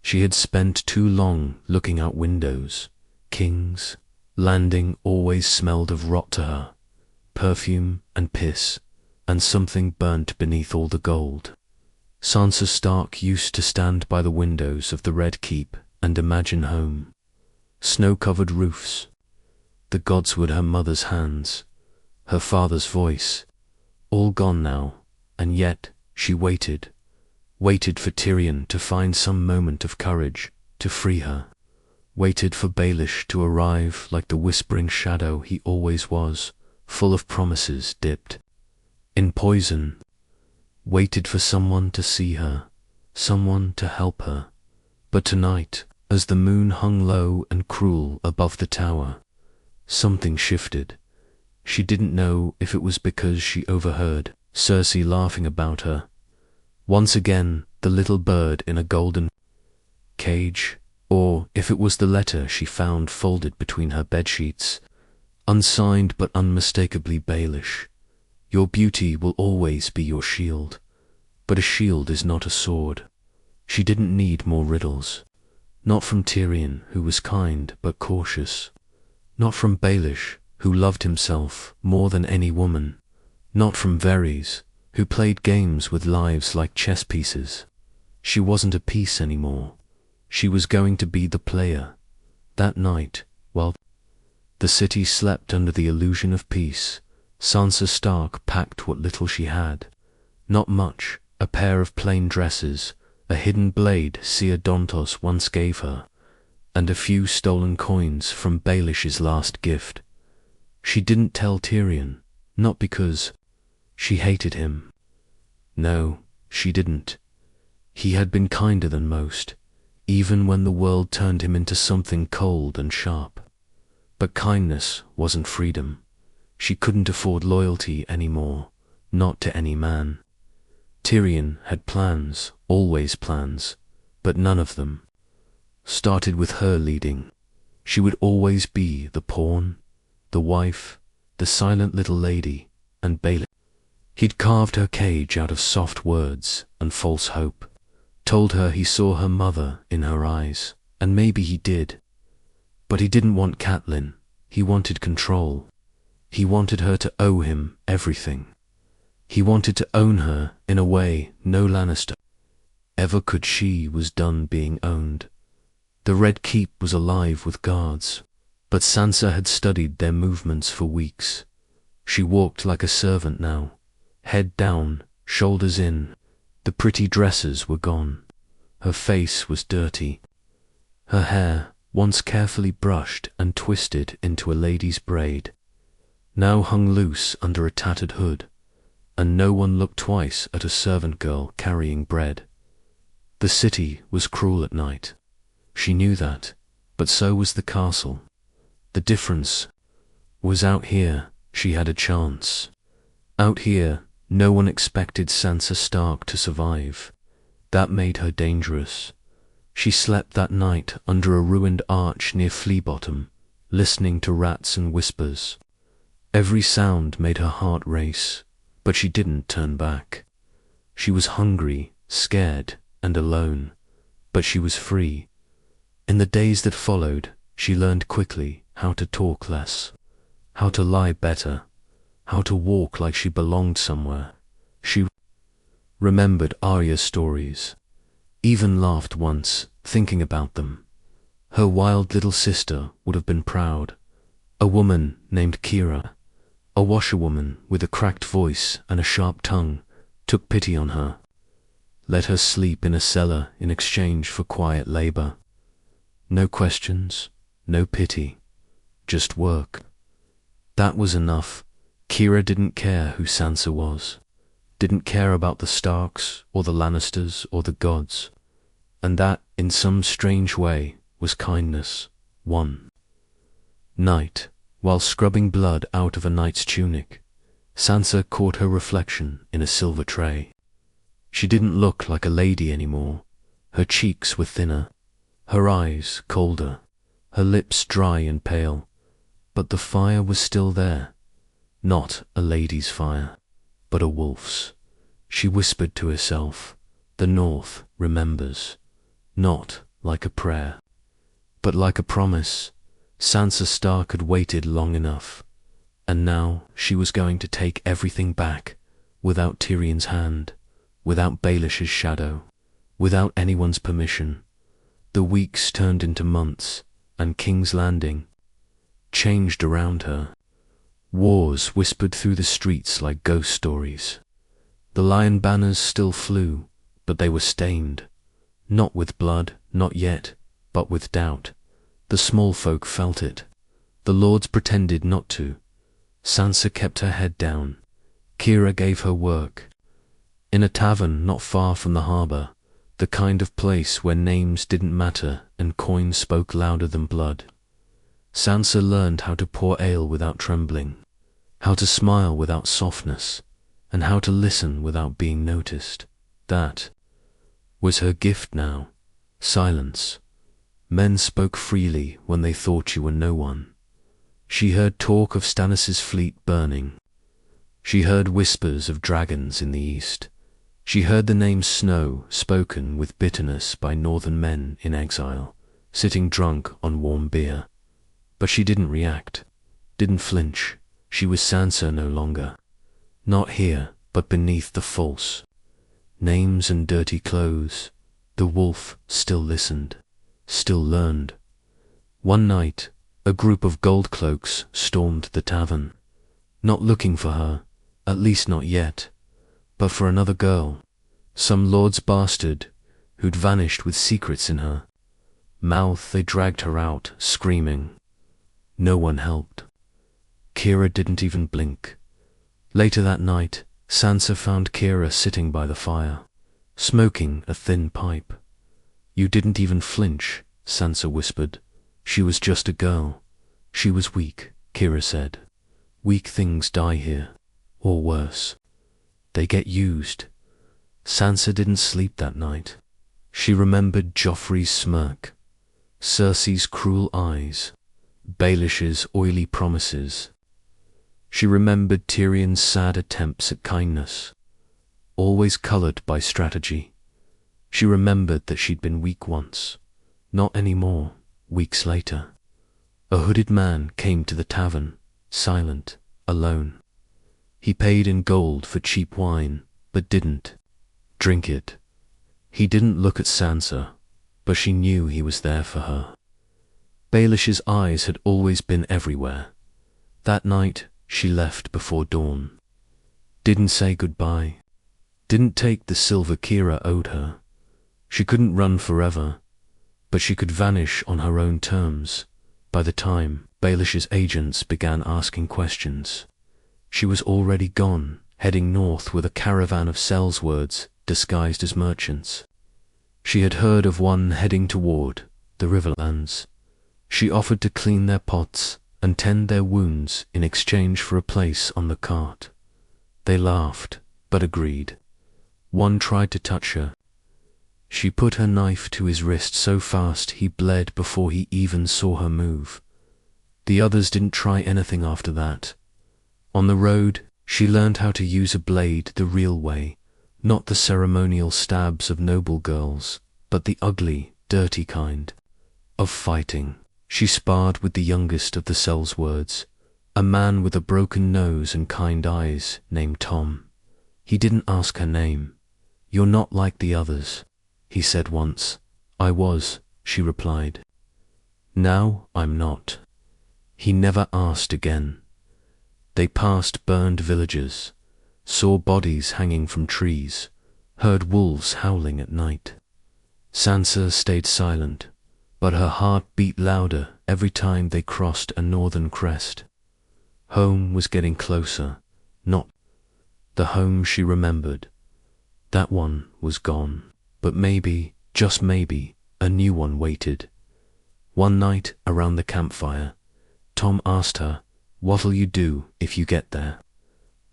She had spent too long looking out windows. King's Landing always smelled of rot to her, perfume and piss, and something burnt beneath all the gold. Sansa Stark used to stand by the windows of the Red Keep and imagine home. Snow-covered roofs, the godswood her mother's hands, her father's voice, all gone now, and yet she waited for Tyrion to find some moment of courage to free her, waited for Baelish to arrive like the whispering shadow he always was, full of promises dipped in poison, waited for someone to see her, someone to help her. But tonight, as the moon hung low and cruel above the tower, something shifted. She didn't know if it was because she overheard Cersei laughing about her. Once again, the little bird in a golden cage, or if it was the letter she found folded between her bedsheets, unsigned but unmistakably Baelish. Your beauty will always be your shield, but a shield is not a sword. She didn't need more riddles. Not from Tyrion, who was kind but cautious. Not from Baelish, who loved himself more than any woman. Not from Varys, who played games with lives like chess pieces. She wasn't a piece anymore. She was going to be the player. That night, while the city slept under the illusion of peace, Sansa Stark packed what little she had. Not much, a pair of plain dresses, a hidden blade Seer Dontos once gave her, and a few stolen coins from Baelish's last gift. She didn't tell Tyrion, not because she hated him. No, she didn't. He had been kinder than most, even when the world turned him into something cold and sharp. But kindness wasn't freedom. She couldn't afford loyalty anymore, not to any man. Tyrion had plans, always plans, but none of them started with her leading. She would always be the pawn, the wife, the silent little lady, and Baelish. He'd carved her cage out of soft words and false hope, told her he saw her mother in her eyes, and maybe he did. But he didn't want Catelyn. He wanted control. He wanted her to owe him everything. He wanted to own her in a way no Lannister ever could. She was done being owned. The Red Keep was alive with guards, but Sansa had studied their movements for weeks. She walked like a servant now, head down, shoulders in. The pretty dresses were gone. Her face was dirty. Her hair, once carefully brushed and twisted into a lady's braid, now hung loose under a tattered hood, and no one looked twice at a servant girl carrying bread. The city was cruel at night. She knew that, but so was the castle. The difference was out here she had a chance. Out here no one expected Sansa Stark to survive. That made her dangerous. She slept that night under a ruined arch near Fleabottom, listening to rats and whispers. Every sound made her heart race, but she didn't turn back. She was hungry, scared, and alone, but she was free. In the days that followed, she learned quickly how to talk less, how to lie better, how to walk like she belonged somewhere. She remembered Arya's stories, even laughed once, thinking about them. Her wild little sister would have been proud. A woman named Kira, a washerwoman with a cracked voice and a sharp tongue, took pity on her, let her sleep in a cellar in exchange for quiet labor. No questions, no pity, just work. That was enough. Kira didn't care who Sansa was, didn't care about the Starks or the Lannisters or the gods, and that, in some strange way, was kindness. One night, while scrubbing blood out of a knight's tunic, Sansa caught her reflection in a silver tray. She didn't look like a lady anymore. Her cheeks were thinner, her eyes colder, her lips dry and pale, but the fire was still there. Not a lady's fire, but a wolf's. She whispered to herself, "The North remembers." Not like a prayer. But like a promise, Sansa Stark had waited long enough, and now she was going to take everything back, without Tyrion's hand, without Baelish's shadow, without anyone's permission. The weeks turned into months, and King's Landing changed around her. Wars whispered through the streets like ghost stories. The lion banners still flew, but they were stained. Not with blood, not yet, but with doubt. The small folk felt it. The lords pretended not to. Sansa kept her head down. Keira gave her work. In a tavern not far from the harbour, the kind of place where names didn't matter and coins spoke louder than blood, Sansa learned how to pour ale without trembling, how to smile without softness, and how to listen without being noticed. That was her gift now. Silence. Men spoke freely when they thought you were no one. She heard talk of Stannis' fleet burning. She heard whispers of dragons in the east. She heard the name Snow spoken with bitterness by northern men in exile, sitting drunk on warm beer. But she didn't react, didn't flinch. She was Sansa no longer. Not here, but beneath the false names and dirty clothes. The wolf still listened, still learned. One night, a group of gold cloaks stormed the tavern, not looking for her, at least not yet, but for another girl, some lord's bastard who'd vanished with secrets in her mouth. They dragged her out, screaming. No one helped. Keira didn't even blink. Later that night, Sansa found Keira sitting by the fire, smoking a thin pipe. You didn't even flinch, Sansa whispered. She was just a girl. She was weak, Keira said. Weak things die here, or worse. They get used. Sansa didn't sleep that night. She remembered Joffrey's smirk, Cersei's cruel eyes, Baelish's oily promises. She remembered Tyrion's sad attempts at kindness, always coloured by strategy. She remembered that she'd been weak once. Not anymore. Weeks later, a hooded man came to the tavern, silent, alone. He paid in gold for cheap wine, but didn't drink it. He didn't look at Sansa, but she knew he was there for her. Baelish's eyes had always been everywhere. That night, she left before dawn. Didn't say goodbye. Didn't take the silver Keira owed her. She couldn't run forever, but she could vanish on her own terms. By the time Baelish's agents began asking questions, she was already gone, heading north with a caravan of sellswords disguised as merchants. She had heard of one heading toward the Riverlands. She offered to clean their pots and tend their wounds in exchange for a place on the cart. They laughed, but agreed. One tried to touch her. She put her knife to his wrist so fast he bled before he even saw her move. The others didn't try anything after that. On the road, she learned how to use a blade the real way, not the ceremonial stabs of noble girls, but the ugly, dirty kind of fighting. She sparred with the youngest of the sellswords, a man with a broken nose and kind eyes named Tom. He didn't ask her name. "You're not like the others," he said once. "I was," she replied. "Now I'm not." He never asked again. They passed burned villages, saw bodies hanging from trees, heard wolves howling at night. Sansa stayed silent, but her heart beat louder every time they crossed a northern crest. Home was getting closer, not the home she remembered. That one was gone, but maybe, just maybe, a new one waited. One night around the campfire, Tom asked her, "What'll you do if you get there?"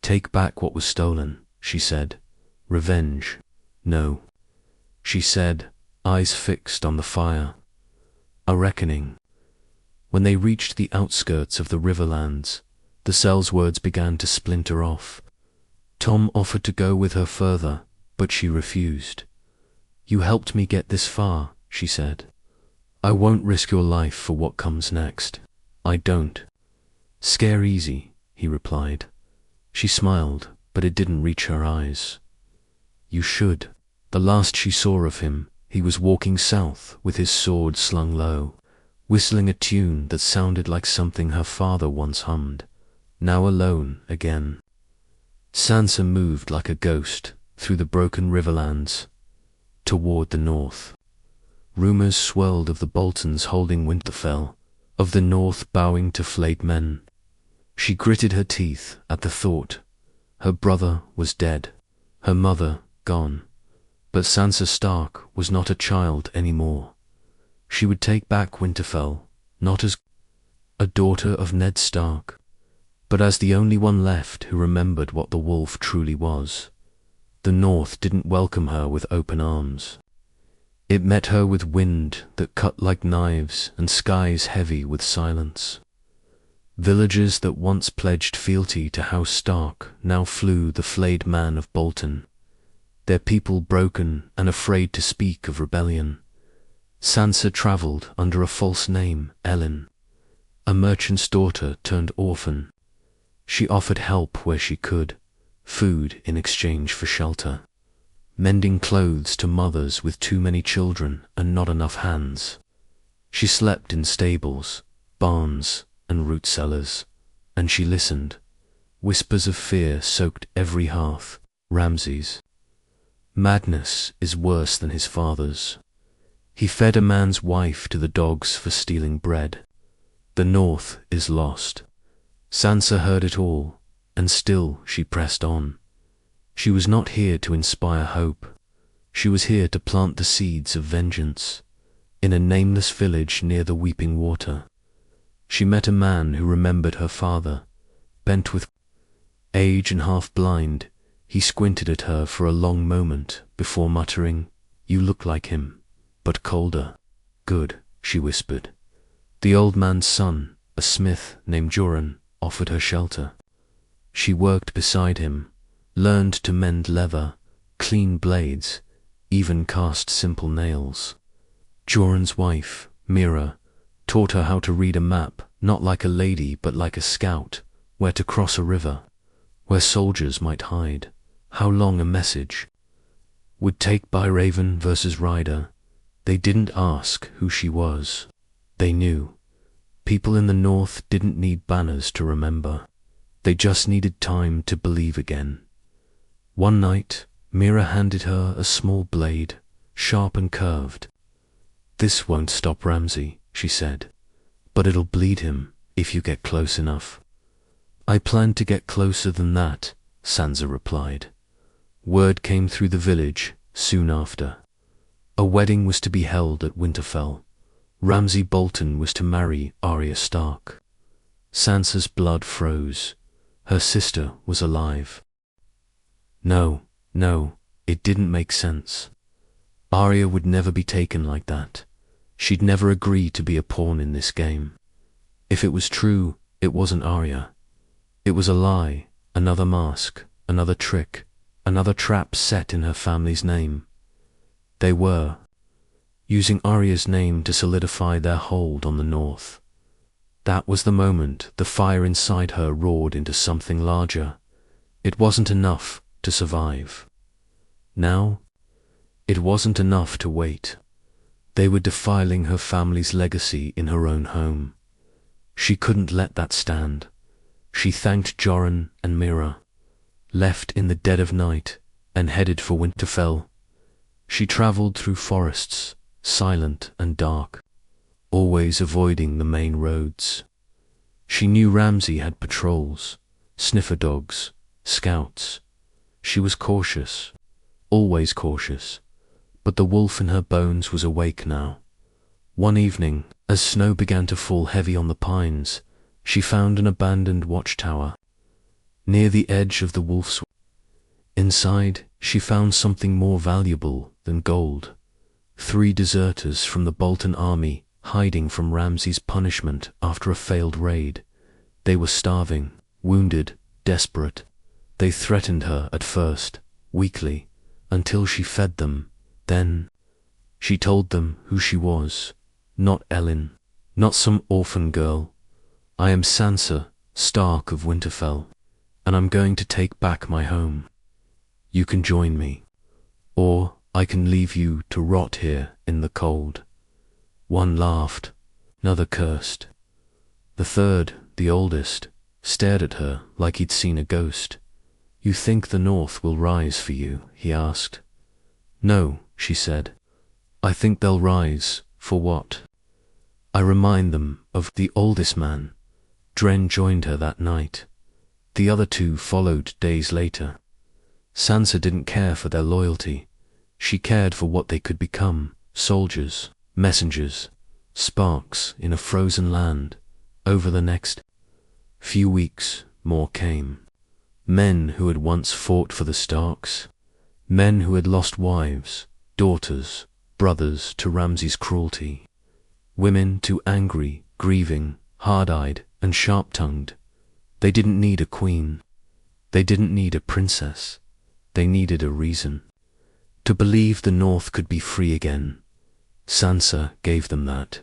"Take back what was stolen," she said. "Revenge? No," she said, eyes fixed on the fire. A reckoning. When they reached the outskirts of the Riverlands, the sellswords began to splinter off. Tom offered to go with her further, but she refused. "You helped me get this far," she said. I won't risk your life for what comes next. I don't. Scare easy, he replied. She smiled, but it didn't reach her eyes. You should. The last she saw of him, he was walking south with his sword slung low, whistling a tune that sounded like something her father once hummed, now alone again. Sansa moved like a ghost through the broken riverlands, toward the north. Rumors swirled of the Boltons holding Winterfell, of the north bowing to flayed men. She gritted her teeth at the thought. Her brother was dead, her mother gone, but Sansa Stark was not a child anymore. She would take back Winterfell, not as a daughter of Ned Stark, but as the only one left who remembered what the wolf truly was. The North didn't welcome her with open arms. It met her with wind that cut like knives and skies heavy with silence. Villagers that once pledged fealty to House Stark now flew the flayed man of Bolton, their people broken and afraid to speak of rebellion. Sansa travelled under a false name, Ellen, a merchant's daughter turned orphan. She offered help where she could, food in exchange for shelter, mending clothes to mothers with too many children and not enough hands. She slept in stables, barns, and root cellars, and she listened. Whispers of fear soaked every hearth. Ramsay's madness is worse than his father's. He fed a man's wife to the dogs for stealing bread. The North is lost. Sansa heard it all, and still she pressed on. She was not here to inspire hope. She was here to plant the seeds of vengeance. In a nameless village near the weeping water, she met a man who remembered her father. Bent with age and half blind, he squinted at her for a long moment before muttering, "You look like him, but colder." "Good," she whispered. The old man's son, a smith named Joran, offered her shelter. She worked beside him, learned to mend leather, clean blades, even cast simple nails. Joran's wife, Mira, taught her how to read a map, not like a lady but like a scout, where to cross a river, where soldiers might hide, how long a message would take by raven versus rider. They didn't ask who she was. They knew. People in the North didn't need banners to remember. They just needed time to believe again. One night, Mira handed her a small blade, sharp and curved. "This won't stop Ramsay," she said, "but it'll bleed him if you get close enough." "I plan to get closer than that," Sansa replied. Word came through the village soon after. A wedding was to be held at Winterfell. Ramsay Bolton was to marry Arya Stark. Sansa's blood froze. Her sister was alive. No, it didn't make sense. Arya would never be taken like that. She'd never agree to be a pawn in this game. If it was true, it wasn't Arya. It was a lie, another mask, another trick, another trap set in her family's name. They were using Arya's name to solidify their hold on the North. That was the moment the fire inside her roared into something larger. It wasn't enough to survive. Now, it wasn't enough to wait. They were defiling her family's legacy in her own home. She couldn't let that stand. She thanked Joran and Mira, left in the dead of night, and headed for Winterfell. She travelled through forests, silent and dark, always avoiding the main roads. She knew Ramsay had patrols, sniffer dogs, scouts. She was cautious, always cautious, but the wolf in her bones was awake now. One evening, as snow began to fall heavy on the pines, she found an abandoned watchtower near the edge of the wolf's. Inside, she found something more valuable than gold. 3 deserters from the Bolton army hiding from Ramsay's punishment after a failed raid. They were starving, wounded, desperate. They threatened her at first, weakly, until she fed them. Then she told them who she was, not Ellen, not some orphan girl. I am Sansa, Stark of Winterfell, and I'm going to take back my home. You can join me, or I can leave you to rot here in the cold." One laughed, another cursed. The third, the oldest, stared at her like he'd seen a ghost. "You think the North will rise for you?" he asked. "No," she said. "I think they'll rise for what I remind them of." The oldest man, Dren, joined her that night. The other two followed days later. Sansa didn't care for their loyalty. She cared for what they could become: soldiers, messengers, sparks in a frozen land. Over the next few weeks, more came. Men who had once fought for the Starks. Men who had lost wives, daughters, brothers to Ramsay's cruelty. Women too angry, grieving, hard-eyed, and sharp-tongued. They didn't need a queen. They didn't need a princess. They needed a reason to believe the North could be free again. Sansa gave them that.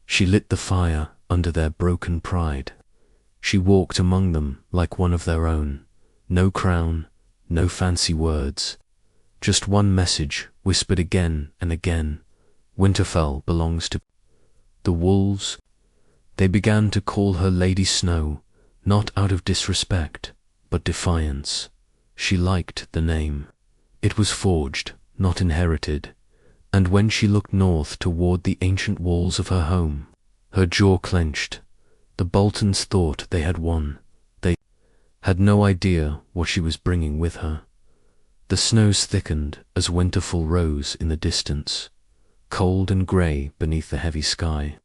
She lit the fire under their broken pride. She walked among them like one of their own. No crown, no fancy words. Just one message whispered again and again: Winterfell belongs to the wolves. They began to call her Lady Snow, not out of disrespect, but defiance. She liked the name. It was forged, not inherited, and when she looked north toward the ancient walls of her home, her jaw clenched. The Boltons thought they had won. They had no idea what she was bringing with her. The snows thickened as Winterfell rose in the distance, cold and grey beneath the heavy sky.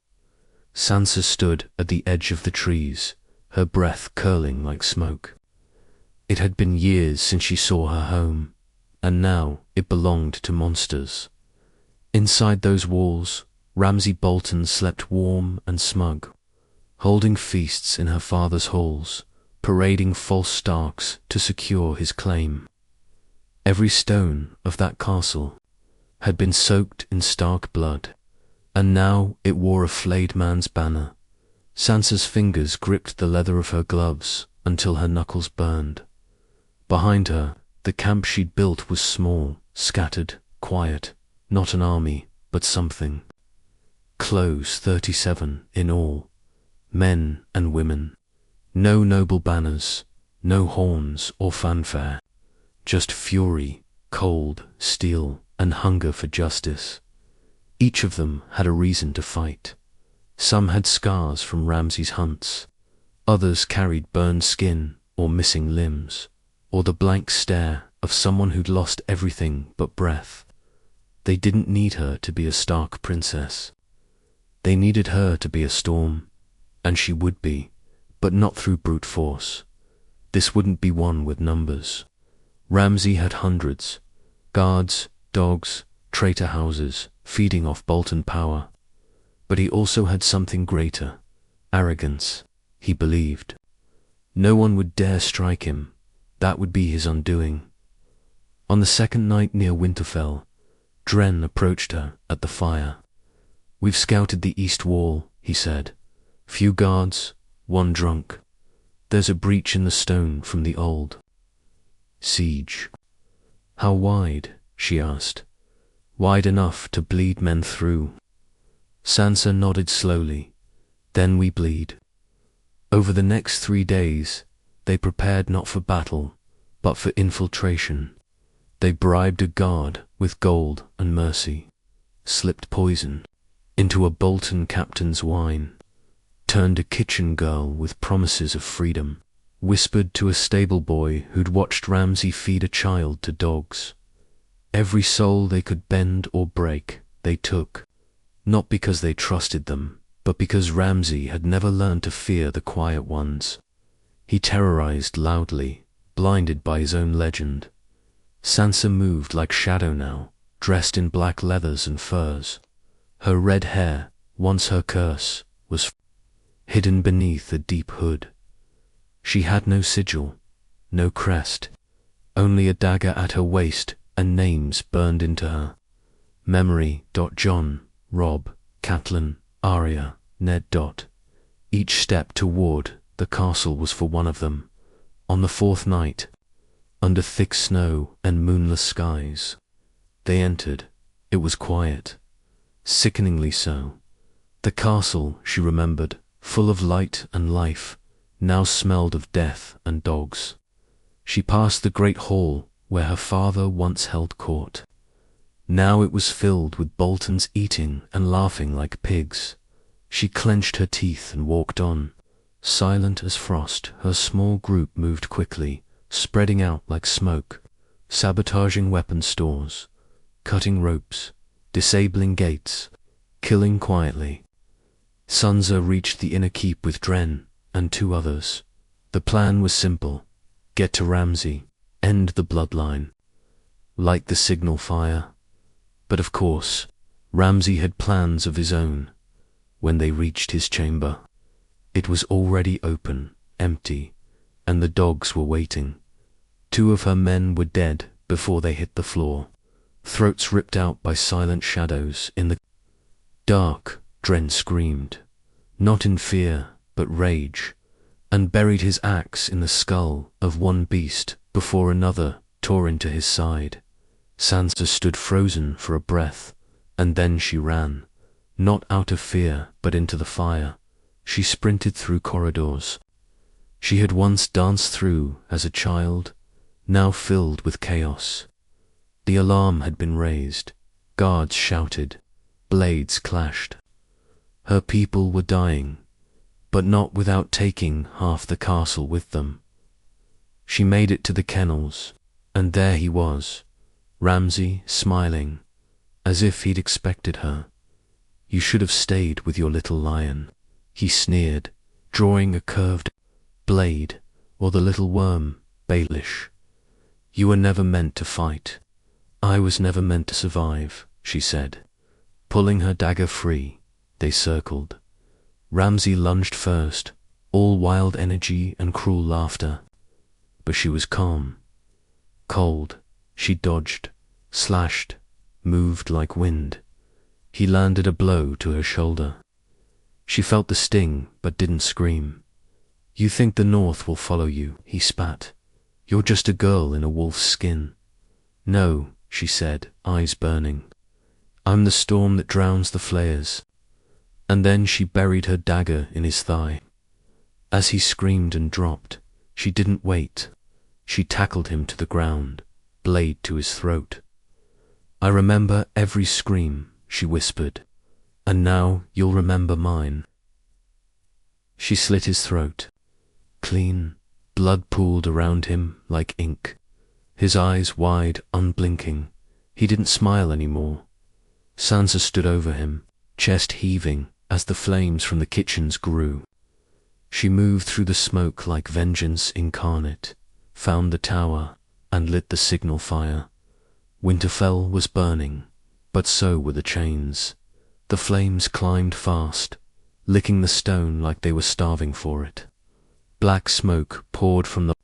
Sansa stood at the edge of the trees, her breath curling like smoke. It had been years since she saw her home, and now it belonged to monsters. Inside those walls, Ramsay Bolton slept warm and smug, holding feasts in her father's halls, parading false Starks to secure his claim. Every stone of that castle had been soaked in Stark blood, and now it wore a flayed man's banner. Sansa's fingers gripped the leather of her gloves until her knuckles burned. Behind her, the camp she'd built was small, scattered, quiet, not an army, but something. Close 37 in all, men and women. No noble banners, no horns or fanfare, just fury, cold, steel, and hunger for justice. Each of them had a reason to fight. Some had scars from Ramsay's hunts. Others carried burned skin or missing limbs, or the blank stare of someone who'd lost everything but breath. They didn't need her to be a Stark princess. They needed her to be a storm, and she would be, but not through brute force. This wouldn't be won with numbers. Ramsay had hundreds, guards, dogs, traitor houses, feeding off Bolton power. But he also had something greater: arrogance. He believed no one would dare strike him. That would be his undoing. On the second night near Winterfell, Dren approached her at the fire. "We've scouted the east wall," he said. "Few guards, one drunk. There's a breach in the stone from the old siege." "How wide?" she asked. "Wide enough to bleed men through." Sansa nodded slowly. "Then we bleed." Over the next 3 days, they prepared not for battle, but for infiltration. They bribed a guard with gold and mercy, slipped poison into a Bolton captain's wine, turned a kitchen girl with promises of freedom, whispered to a stable boy who'd watched Ramsay feed a child to dogs. Every soul they could bend or break, they took, not because they trusted them, but because Ramsay had never learned to fear the quiet ones. He terrorized loudly, blinded by his own legend. Sansa moved like shadow now, dressed in black leathers and furs. Her red hair, once her curse, was hidden beneath a deep hood. She had no sigil, no crest, only a dagger at her waist and names burned into her. Memory. John, Rob, Catelyn, Arya, Ned. Each step toward the castle was for one of them. On the fourth night, under thick snow and moonless skies, they entered. It was quiet, sickeningly so. The castle, she remembered, full of light and life, now smelled of death and dogs. She passed the great hall where her father once held court. Now it was filled with Boltons eating and laughing like pigs. She clenched her teeth and walked on. Silent as frost, her small group moved quickly, spreading out like smoke, sabotaging weapon stores, cutting ropes, disabling gates, killing quietly. Sansa reached the inner keep with Dren and two others. The plan was simple: get to Ramsay, end the bloodline, light the signal fire. But of course, Ramsay had plans of his own. When they reached his chamber, it was already open, empty, and the dogs were waiting. Two of her men were dead before they hit the floor, throats ripped out by silent shadows in the dark. Dren screamed, not in fear, but rage, and buried his axe in the skull of one beast before another tore into his side. Sansa stood frozen for a breath, and then she ran, not out of fear, but into the fire. She sprinted through corridors she had once danced through as a child, now filled with chaos. The alarm had been raised. Guards shouted. Blades clashed. Her people were dying, but not without taking half the castle with them. She made it to the kennels, and there he was, Ramsay, smiling, as if he'd expected her. "You should have stayed with your little lion," he sneered, drawing a curved blade, "or the little worm, Baelish. You were never meant to fight." "I was never meant to survive," she said. Pulling her dagger free, they circled. Ramsay lunged first, all wild energy and cruel laughter. But she was calm. Cold, she dodged, slashed, moved like wind. He landed a blow to her shoulder. She felt the sting, but didn't scream. "You think the North will follow you," he spat. "You're just a girl in a wolf's skin." "No," she said, eyes burning. "I'm the storm that drowns the flayers." And then she buried her dagger in his thigh. As he screamed and dropped, she didn't wait. She tackled him to the ground, blade to his throat. "I remember every scream," she whispered, "and now you'll remember mine." She slit his throat. Clean, blood pooled around him like ink. His eyes wide, unblinking. He didn't smile anymore. Sansa stood over him, chest heaving as the flames from the kitchens grew. She moved through the smoke like vengeance incarnate, found the tower, and lit the signal fire. Winterfell was burning, but so were the chains. The flames climbed fast, licking the stone like they were starving for it. Black smoke poured from the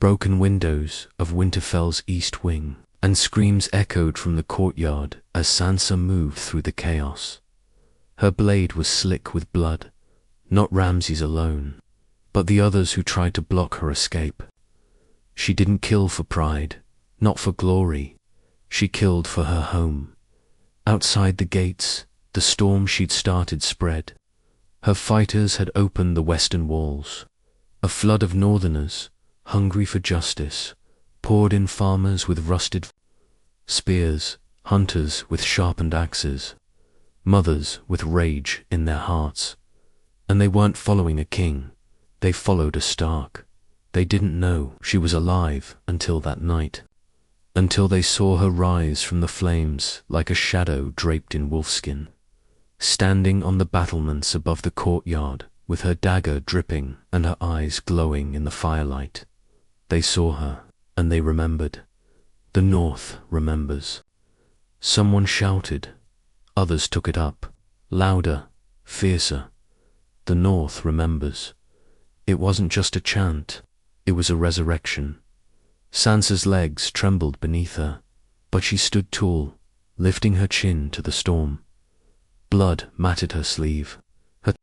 broken windows of Winterfell's east wing, and screams echoed from the courtyard as Sansa moved through the chaos. Her blade was slick with blood, not Ramsay's alone, but the others who tried to block her escape. She didn't kill for pride, not for glory. She killed for her home. Outside the gates, the storm she'd started spread. Her fighters had opened the western walls. A flood of northerners, hungry for justice, poured in, farmers with rusted spears, hunters with sharpened axes, mothers with rage in their hearts. And they weren't following a king, they followed a Stark. They didn't know she was alive until that night, until they saw her rise from the flames like a shadow draped in wolfskin, standing on the battlements above the courtyard with her dagger dripping and her eyes glowing in the firelight. They saw her, and they remembered. The North remembers. Someone shouted. Others took it up, louder, fiercer. The North remembers. It wasn't just a chant, it was a resurrection. Sansa's legs trembled beneath her, but she stood tall, lifting her chin to the storm. Blood matted her sleeve. Her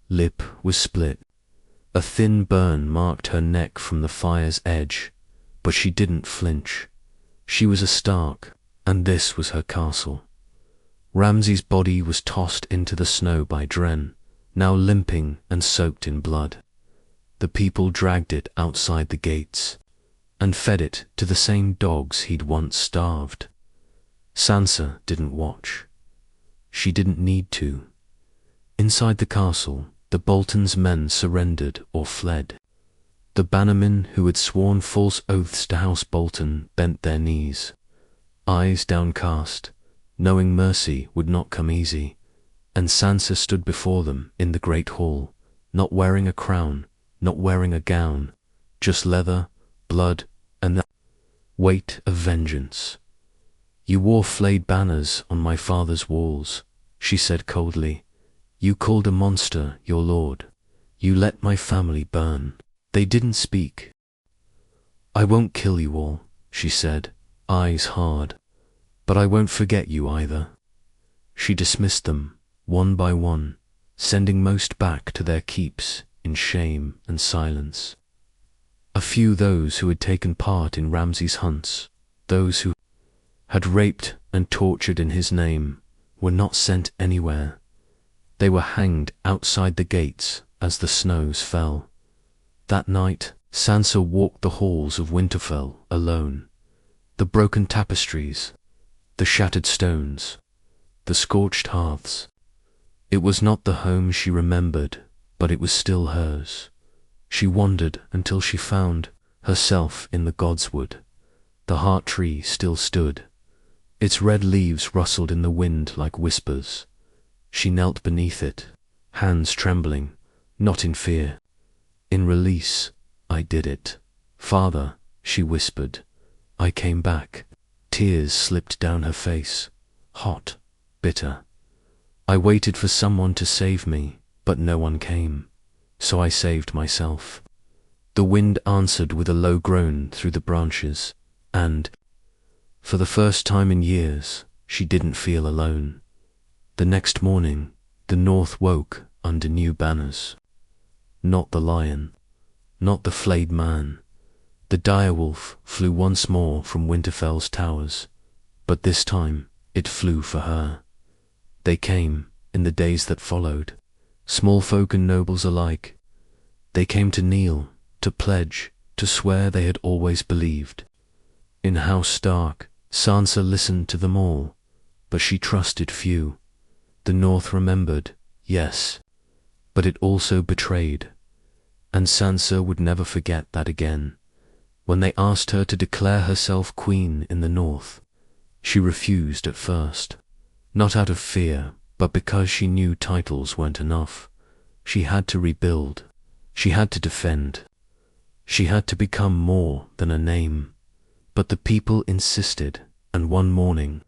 lip was split. A thin burn marked her neck from the fire's edge, but she didn't flinch. She was a Stark, and this was her castle. Ramsay's body was tossed into the snow by Dren, now limping and soaked in blood. The people dragged it outside the gates and fed it to the same dogs he'd once starved. Sansa didn't watch. She didn't need to. Inside the castle, the Bolton's men surrendered or fled. The bannermen who had sworn false oaths to House Bolton bent their knees, eyes downcast, knowing mercy would not come easy, and Sansa stood before them in the great hall, not wearing a crown, not wearing a gown, just leather, blood, and the weight of vengeance. "You wore flayed banners on my father's walls," she said coldly. "You called a monster your lord. You let my family burn." They didn't speak. "I won't kill you all," she said, eyes hard, "but I won't forget you either." She dismissed them, one by one, sending most back to their keeps in shame and silence. A few those who had taken part in Ramsay's hunts, those who had raped and tortured in his name, were not sent anywhere. They were hanged outside the gates as the snows fell. That night, Sansa walked the halls of Winterfell alone. The broken tapestries, the shattered stones, the scorched hearths. It was not the home she remembered, but it was still hers. She wandered until she found herself in the godswood. The heart tree still stood. Its red leaves rustled in the wind like whispers. She knelt beneath it, hands trembling, not in fear. In release, "I did it. Father," she whispered. "I came back." Tears slipped down her face, hot, bitter. "I waited for someone to save me, but no one came. So I saved myself." The wind answered with a low groan through the branches, and, for the first time in years, she didn't feel alone. The next morning, the North woke under new banners. Not the lion, not the flayed man. The direwolf flew once more from Winterfell's towers, but this time it flew for her. They came in the days that followed, small folk and nobles alike. They came to kneel, to pledge, to swear they had always believed. In House Stark, Sansa listened to them all, but she trusted few. The North remembered, yes, but it also betrayed. And Sansa would never forget that again. When they asked her to declare herself queen in the North, she refused at first, not out of fear, but because she knew titles weren't enough. She had to rebuild. She had to defend. She had to become more than a name. But the people insisted, and one morning,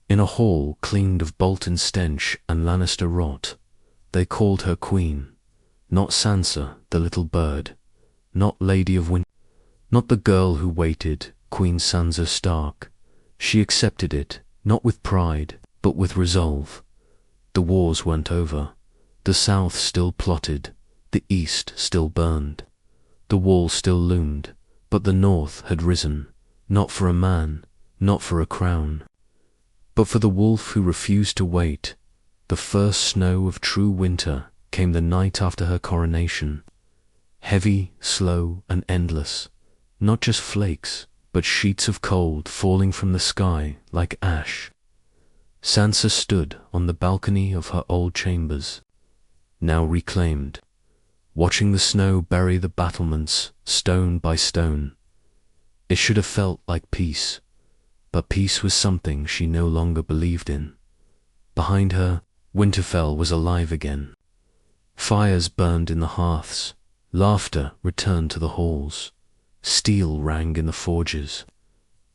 in a hall cleaned of Bolton stench and Lannister rot, they called her queen. Not Sansa, the little bird, not Lady of Winter, not the girl who waited, Queen Sansa Stark. She accepted it, not with pride, but with resolve. The wars weren't over. The South still plotted, the East still burned. The wall still loomed, but the North had risen, not for a man, not for a crown, but for the wolf who refused to wait. The first snow of true winter came the night after her coronation. Heavy, slow, and endless, not just flakes, but sheets of cold falling from the sky like ash. Sansa stood on the balcony of her old chambers, now reclaimed, watching the snow bury the battlements stone by stone. It should have felt like peace, but peace was something she no longer believed in. Behind her, Winterfell was alive again. Fires burned in the hearths, laughter returned to the halls, steel rang in the forges.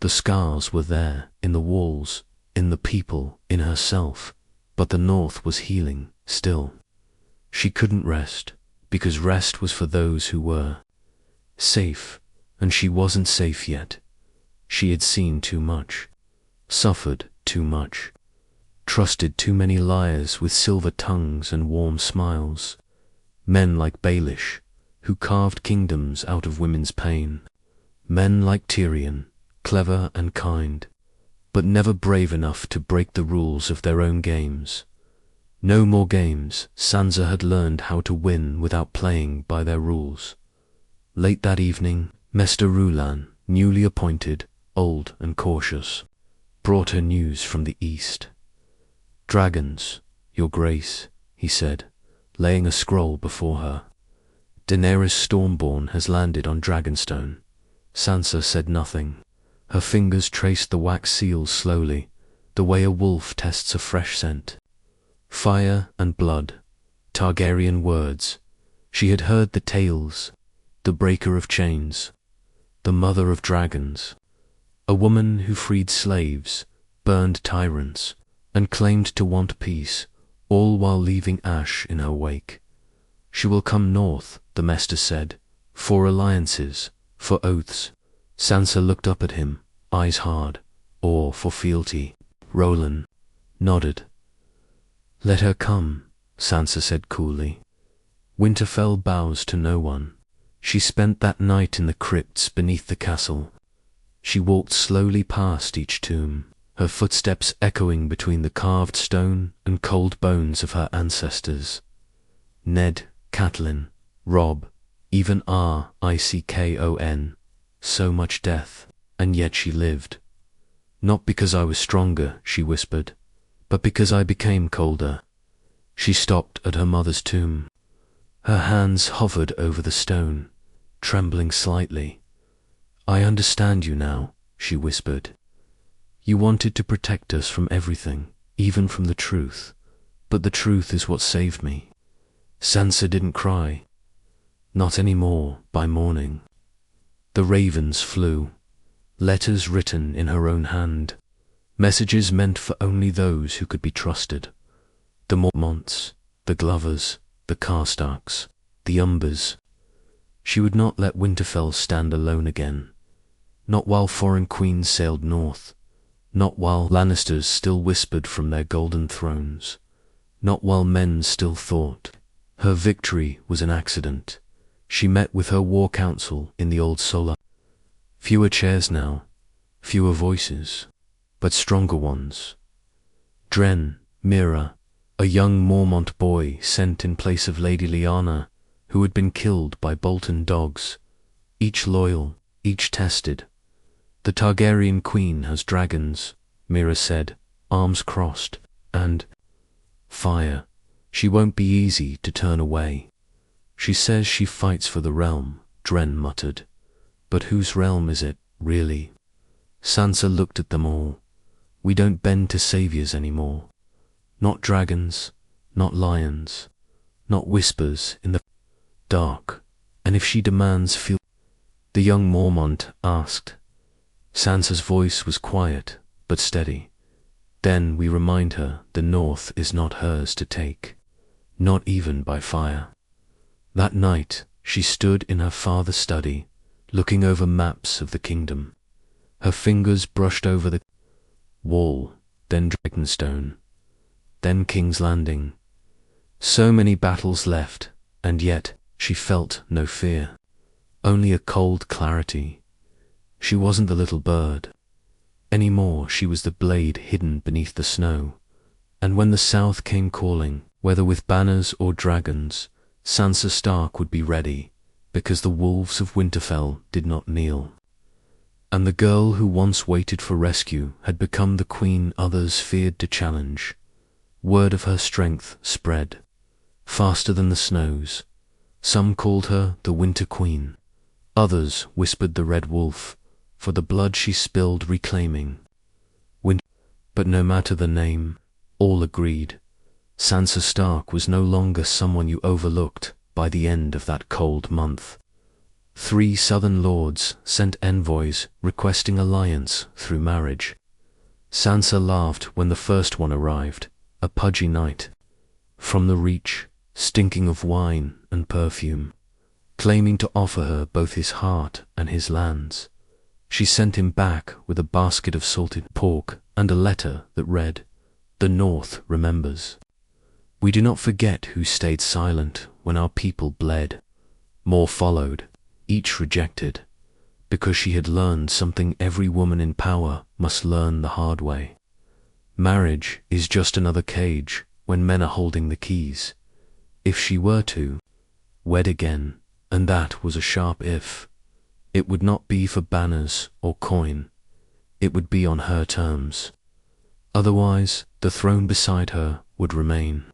The scars were there, in the walls, in the people, in herself, but the North was healing, still. She couldn't rest, because rest was for those who were safe, and she wasn't safe yet. She had seen too much, suffered too much. trusted too many liars with silver tongues and warm smiles. Men like Baelish, who carved kingdoms out of women's pain. Men like Tyrion, clever and kind, but never brave enough to break the rules of their own games. No more games. Sansa had learned how to win without playing by their rules. Late that evening, Maester Rulan, newly appointed, old and cautious, brought her news from the east. "Dragons, your grace," he said, laying a scroll before her. "Daenerys Stormborn has landed on Dragonstone." Sansa said nothing. Her fingers traced the wax seals slowly, the way a wolf tests a fresh scent. Fire and blood, Targaryen words. She had heard the tales, the breaker of chains, the mother of dragons, a woman who freed slaves, burned tyrants, and claimed to want peace, all while leaving ash in her wake. "She will come north," the Maester said, "for alliances, for oaths." Sansa looked up at him, eyes hard, or for fealty. Roland nodded. "Let her come," Sansa said coolly. Winterfell bows to no one. She spent that night in the crypts beneath the castle. She walked slowly past each tomb, her footsteps echoing between the carved stone and cold bones of her ancestors. Ned, Catelyn, Robb, even Rickon. So much death, and yet she lived. "Not because I was stronger," she whispered, "but because I became colder." She stopped at her mother's tomb. Her hands hovered over the stone, trembling slightly. "I understand you now," she whispered. "You wanted to protect us from everything, even from the truth, but the truth is what saved me." Sansa didn't cry. Not anymore by morning. The ravens flew, letters written in her own hand, messages meant for only those who could be trusted. The Mormonts, the Glovers, the Karstarks, the Umbers. She would not let Winterfell stand alone again. Not while foreign queens sailed north. Not while Lannisters still whispered from their golden thrones. Not while men still thought. Her victory was an accident. She met with her war council in the old Solar. Fewer chairs now, fewer voices, but stronger ones. Dren, Mira, a young Mormont boy sent in place of Lady Lyanna, who had been killed by Bolton dogs, each loyal, each tested. "The Targaryen queen has dragons," Mira said, arms crossed, and fire. "She won't be easy to turn away." "She says she fights for the realm," Dren muttered. "But whose realm is it, really?" Sansa looked at them all. "We don't bend to saviors anymore. Not dragons, not lions, not whispers in the dark. And if she demands feel..." The young Mormont asked. Sansa's voice was quiet, but steady. "Then we remind her the north is not hers to take, not even by fire." That night, she stood in her father's study, looking over maps of the kingdom. Her fingers brushed over the wall, then Dragonstone, then King's Landing. So many battles left, and yet she felt no fear, only a cold clarity. She wasn't the little bird. Any more, she was the blade hidden beneath the snow. And when the south came calling, whether with banners or dragons, Sansa Stark would be ready, because the wolves of Winterfell did not kneel. And the girl who once waited for rescue had become the queen others feared to challenge. Word of her strength spread, faster than the snows. Some called her the Winter Queen. Others whispered the Red Wolf, for the blood she spilled reclaiming. But no matter the name, all agreed. Sansa Stark was no longer someone you overlooked by the end of that cold month. 3 southern lords sent envoys requesting alliance through marriage. Sansa laughed when the first one arrived, a pudgy knight, from the Reach, stinking of wine and perfume, claiming to offer her both his heart and his lands. She sent him back with a basket of salted pork and a letter that read, The North remembers. We do not forget who stayed silent when our people bled. More followed, each rejected, because she had learned something every woman in power must learn the hard way. Marriage is just another cage when men are holding the keys. If she were to wed again, and that was a sharp if, it would not be for banners or coin. It would be on her terms. Otherwise, the throne beside her would remain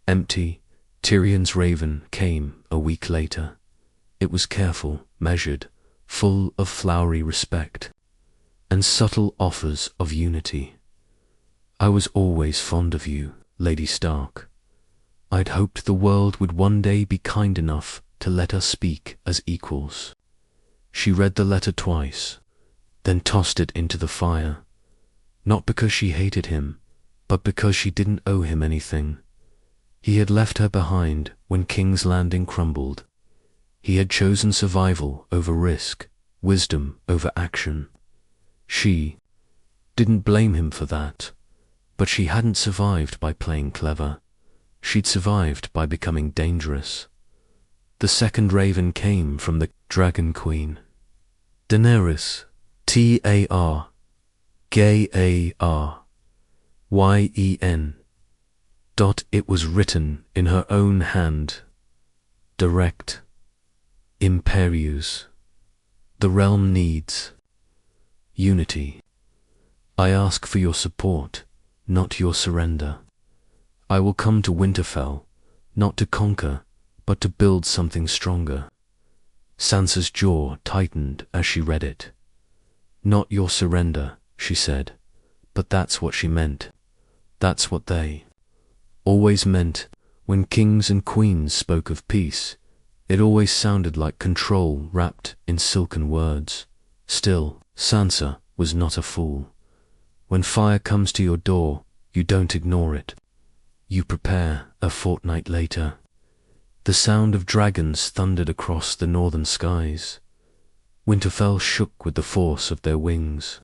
empty. Tyrion's raven came a week later. It was careful, measured, full of flowery respect and subtle offers of unity. I was always fond of you, Lady Stark. I'd hoped the world would one day be kind enough to let us speak as equals. She read the letter twice, then tossed it into the fire, not because she hated him, but because she didn't owe him anything. He had left her behind when King's Landing crumbled. He had chosen survival over risk, wisdom over action. She didn't blame him for that, but she hadn't survived by playing clever. She'd survived by becoming dangerous. The second raven came from the Dragon Queen. Daenerys, Targaryen. It was written in her own hand. Direct. Imperius. The realm needs unity. I ask for your support, not your surrender. I will come to Winterfell, not to conquer, but to build something stronger. Sansa's jaw tightened as she read it. Not your surrender, she said, but that's what she meant. That's what they always meant when kings and queens spoke of peace. It always sounded like control wrapped in silken words. Still, Sansa was not a fool. When fire comes to your door, you don't ignore it. You prepare. A fortnight later, the sound of dragons thundered across the northern skies. Winterfell shook with the force of their wings.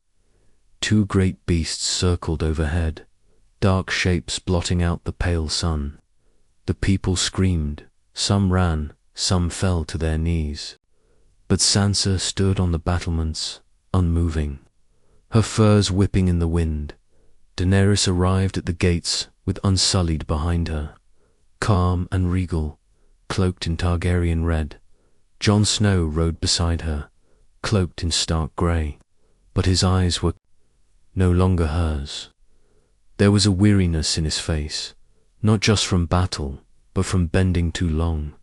Two great beasts circled overhead, dark shapes blotting out the pale sun. The people screamed, some ran, some fell to their knees. But Sansa stood on the battlements, unmoving, her furs whipping in the wind. Daenerys arrived at the gates with Unsullied behind her, calm and regal, cloaked in Targaryen red. Jon Snow rode beside her, cloaked in stark grey, but his eyes were no longer hers. There was a weariness in his face, not just from battle, but from bending too long.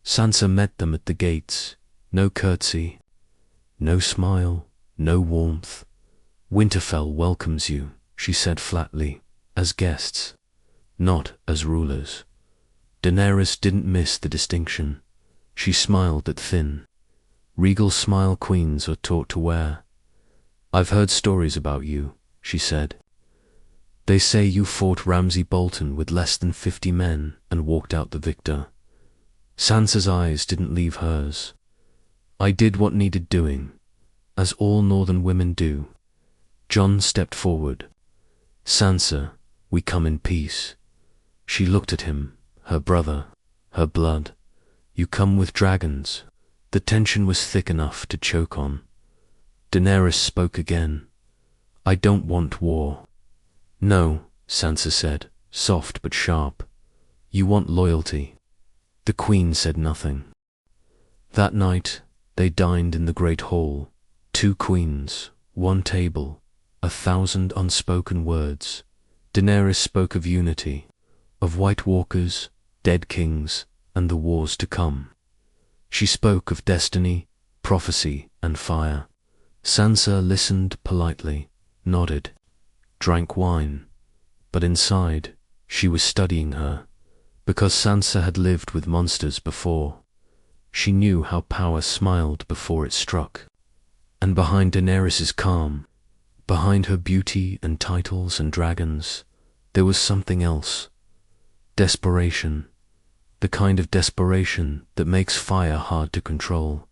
Sansa met them at the gates. No curtsy, no smile, no warmth. Winterfell welcomes you, she said flatly, as guests, not as rulers. Daenerys didn't miss the distinction. She smiled that thin, regal smile queens are taught to wear. I've heard stories about you, she said. They say you fought Ramsay Bolton with less than 50 men and walked out the victor. Sansa's eyes didn't leave hers. I did what needed doing, as all northern women do. Jon stepped forward. Sansa, we come in peace. She looked at him, her brother, her blood. You come with dragons. The tension was thick enough to choke on. Daenerys spoke again. I don't want war. No, Sansa said, soft but sharp. You want loyalty. The Queen said nothing. That night, they dined in the great hall. 2 queens, 1 table, 1,000 unspoken words. Daenerys spoke of unity, of White Walkers, dead kings, and the wars to come. She spoke of destiny, prophecy, and fire. Sansa listened politely, nodded, drank wine, but inside, she was studying her, because Sansa had lived with monsters before. She knew how power smiled before it struck. And behind Daenerys's calm, behind her beauty and titles and dragons, there was something else. Desperation. The kind of desperation that makes fire hard to control.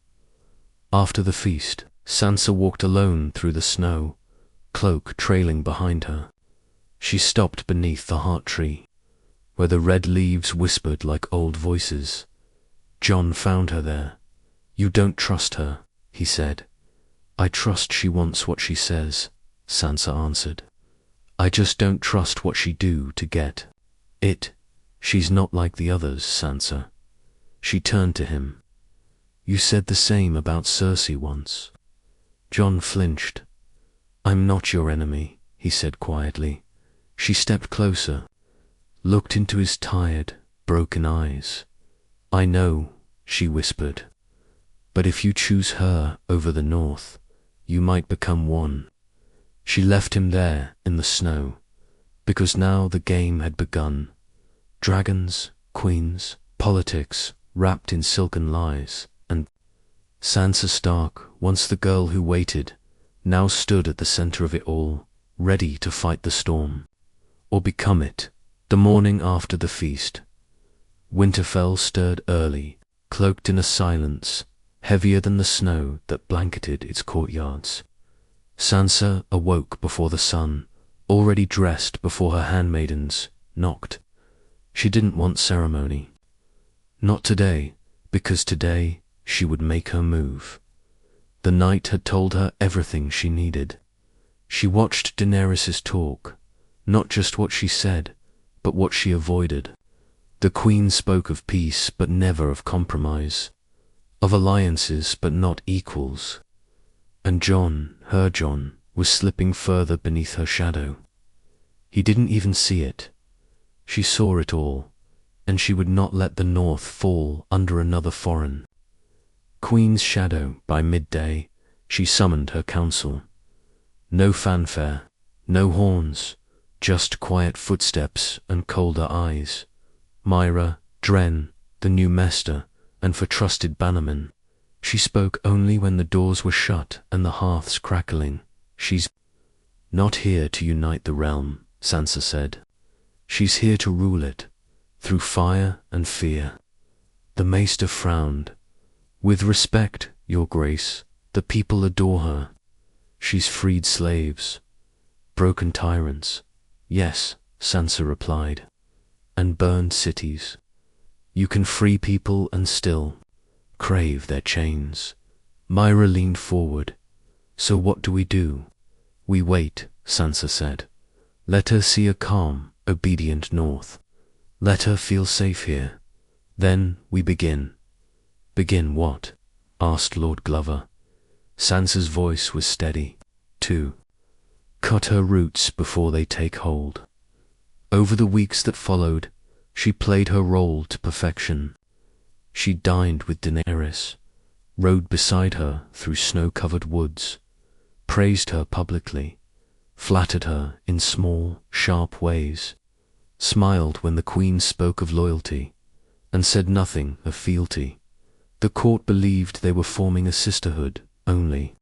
After the feast, Sansa walked alone through the snow, cloak trailing behind her. She stopped beneath the heart tree, where the red leaves whispered like old voices. Jon found her there. "You don't trust her," he said. "I trust she wants what she says," Sansa answered. "I just don't trust what she do to get it. She's not like the others, Sansa." She turned to him. "You said the same about Cersei once." Jon flinched. "I'm not your enemy," he said quietly. She stepped closer, looked into his tired, broken eyes. "I know," she whispered. "But if you choose her over the North, you might become one." She left him there in the snow, because now the game had begun. Dragons, queens, politics, wrapped in silken lies, and Sansa Stark, once the girl who waited, now stood at the center of it all, ready to fight the storm, or become it. The morning after the feast, Winterfell stirred early, cloaked in a silence heavier than the snow that blanketed its courtyards. Sansa awoke before the sun, already dressed before her handmaidens knocked. She didn't want ceremony. Not today, because today she would make her move. The night had told her everything she needed. She watched Daenerys talk, not just what she said, but what she avoided. The Queen spoke of peace but never of compromise, of alliances but not equals. And Jon, her Jon, was slipping further beneath her shadow. He didn't even see it. She saw it all, and she would not let the North fall under another foreign. Queen's shadow, by midday, she summoned her council. No fanfare, no horns, just quiet footsteps and colder eyes. Myra, Dren, the new Maester, and for trusted bannermen. She spoke only when the doors were shut and the hearths crackling. "She's not here to unite the realm," Sansa said. "She's here to rule it, through fire and fear." The Maester frowned. "With respect, Your Grace, the people adore her. She's freed slaves, broken tyrants." "Yes," Sansa replied, "and burned cities. You can free people and still crave their chains." Myra leaned forward. "So what do we do?" "We wait," Sansa said. "Let her see a calm, obedient North. Let her feel safe here. Then we begin." "Begin what?" asked Lord Glover. Sansa's voice was steady. "To cut her roots before they take hold." Over the weeks that followed, she played her role to perfection. She dined with Daenerys, rode beside her through snow-covered woods, praised her publicly, flattered her in small, sharp ways, smiled when the Queen spoke of loyalty, and said nothing of fealty. The court believed they were forming a sisterhood only.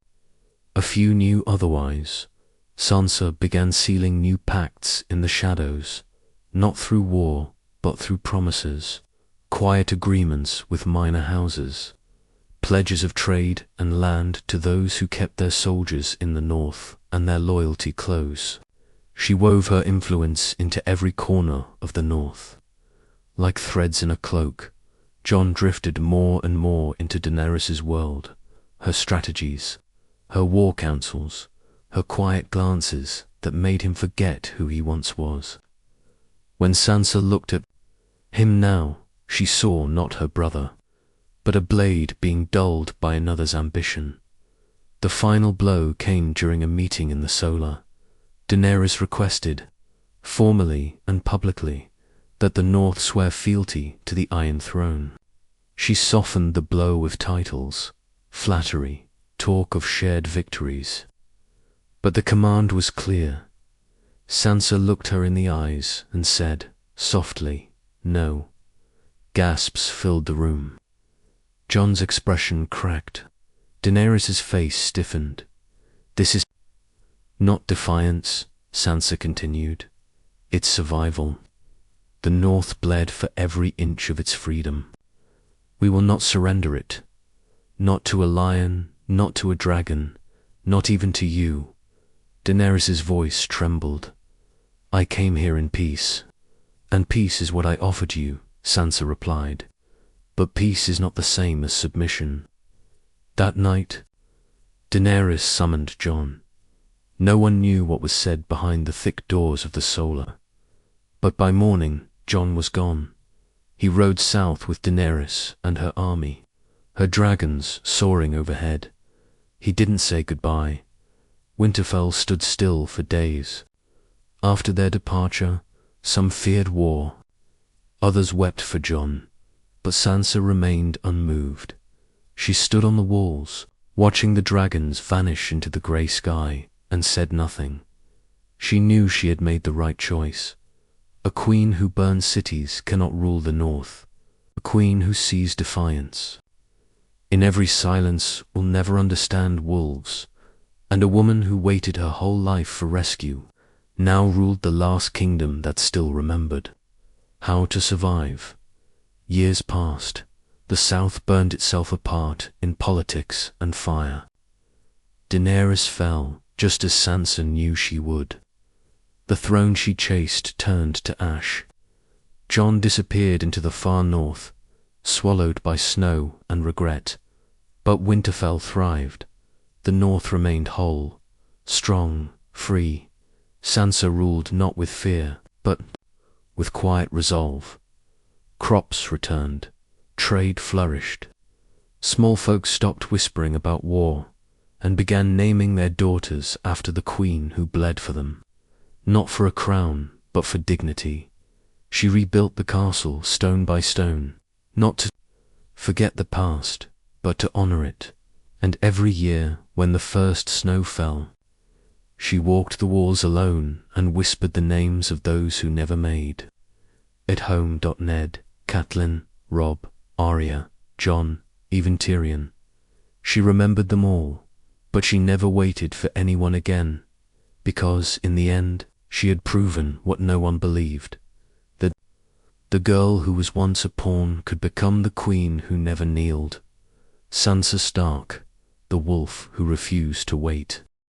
A few knew otherwise. Sansa began sealing new pacts in the shadows, not through war, but through promises, quiet agreements with minor houses, pledges of trade and land to those who kept their soldiers in the North and their loyalty close. She wove her influence into every corner of the North. Like threads in a cloak, Jon drifted more and more into Daenerys' world, her strategies, her war councils, her quiet glances that made him forget who he once was. When Sansa looked at him now, she saw not her brother, but a blade being dulled by another's ambition. The final blow came during a meeting in the Solar. Daenerys requested, formally and publicly, that the North swear fealty to the Iron Throne. She softened the blow with titles, flattery, talk of shared victories. But the command was clear. Sansa looked her in the eyes and said, softly, "No." Gasps filled the room. Jon's expression cracked. Daenerys' face stiffened. "This is not defiance," Sansa continued. "It's survival. The North bled for every inch of its freedom. We will not surrender it. Not to a lion, not to a dragon, not even to you." Daenerys' voice trembled. I came here in peace. And peace is what I offered you, Sansa replied. But peace is not the same as submission. That night, Daenerys summoned Jon. No one knew what was said behind the thick doors of the Solar. But by morning, Jon was gone. He rode south with Daenerys and her army, her dragons soaring overhead. He didn't say goodbye. Winterfell stood still for days. After their departure, some feared war. Others wept for Jon, but Sansa remained unmoved. She stood on the walls, watching the dragons vanish into the grey sky, and said nothing. She knew she had made the right choice. A queen who burns cities cannot rule the north. A queen who sees defiance in every silence will never understand wolves. And a woman who waited her whole life for rescue now ruled the last kingdom that still remembered how to survive. Years passed. The South burned itself apart in politics and fire. Daenerys fell, just as Sansa knew she would. The throne she chased turned to ash. Jon disappeared into the far north, swallowed by snow and regret. But Winterfell thrived. The north remained whole, strong, free. Sansa ruled not with fear, but with quiet resolve. Crops returned. Trade flourished. Small folk stopped whispering about war and began naming their daughters after the queen who bled for them. Not for a crown, but for dignity. She rebuilt the castle stone by stone, not to forget the past, but to honor it. And every year, when the first snow fell, she walked the walls alone and whispered the names of those who never made. At home. Ned, Catelyn, Robb, Arya, Jon, even Tyrion. She remembered them all, but she never waited for anyone again, because, in the end, she had proven what no one believed, that the girl who was once a pawn could become the queen who never kneeled. Sansa Stark, the wolf who refused to wait.